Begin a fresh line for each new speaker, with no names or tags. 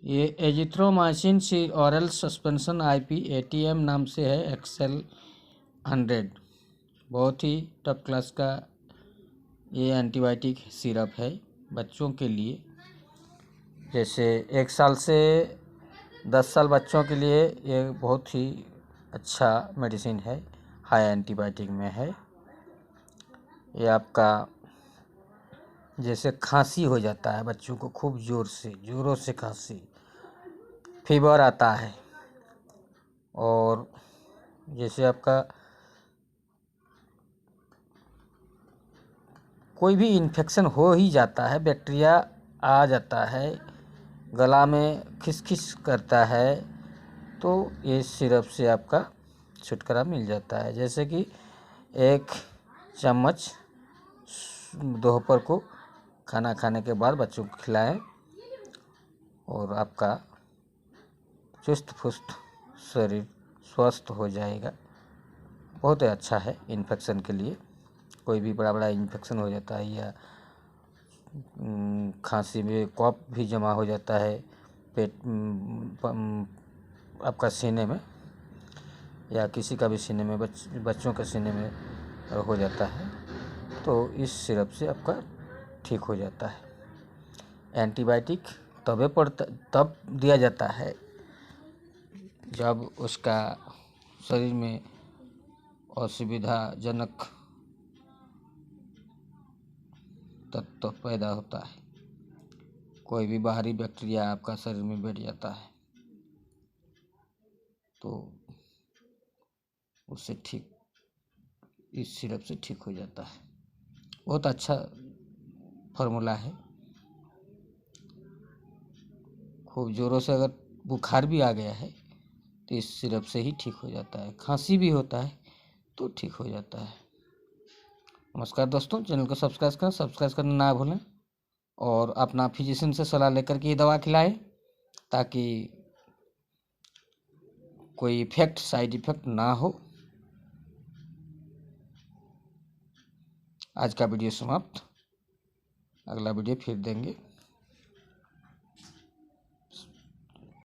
ये एजिथ्रोमाइसिन सी ऑरल suspension IP ATM नाम से है, एक्सेल 100। बहुत ही टॉप क्लास का ये एंटीबायोटिक सिरप है बच्चों के लिए। जैसे 1 साल से 10 साल बच्चों के लिए ये बहुत ही अच्छा मेडिसिन है, हाई एंटीबायोटिक में है। ये आपका जैसे खांसी हो जाता है बच्चों को, खूब ज़ोरों से खांसी, फीवर आता है, और जैसे आपका कोई भी इन्फेक्शन हो ही जाता है, बैक्टीरिया आ जाता है, गला में खिसखिस करता है, तो ये सिरप से आपका छुटकारा मिल जाता है। जैसे कि 1 चम्मच दोपहर को खाना खाने के बाद बच्चों को खिलाएं और आपका चुस्त फुस्त शरीर स्वस्थ हो जाएगा। बहुत ही अच्छा है इन्फेक्शन के लिए। कोई भी बड़ा इन्फेक्शन हो जाता है या खांसी में कफ भी जमा हो जाता है पेट आपका सीने में, या किसी का भी सीने में, बच्चों के सीने में हो जाता है, तो इस सिरप से आपका ठीक हो जाता है। एंटीबायोटिक तब दिया जाता है जब उसका शरीर में असुविधाजनक तत्व पैदा होता है। कोई भी बाहरी बैक्टीरिया आपका शरीर में बैठ जाता है तो उससे ठीक, इस सिरप से ठीक हो जाता है। बहुत अच्छा फार्मूला है। खूब ज़ोरों से अगर बुखार भी आ गया है तो इस सिरप से ही ठीक हो जाता है। खांसी भी होता है तो ठीक हो जाता है। नमस्कार दोस्तों, चैनल को सब्सक्राइब करना ना भूलें और अपना फिजिशियन से सलाह लेकर के ये दवा खिलाएं ताकि कोई साइड इफेक्ट ना हो। आज का वीडियो समाप्त, अगला वीडियो फिर देंगे।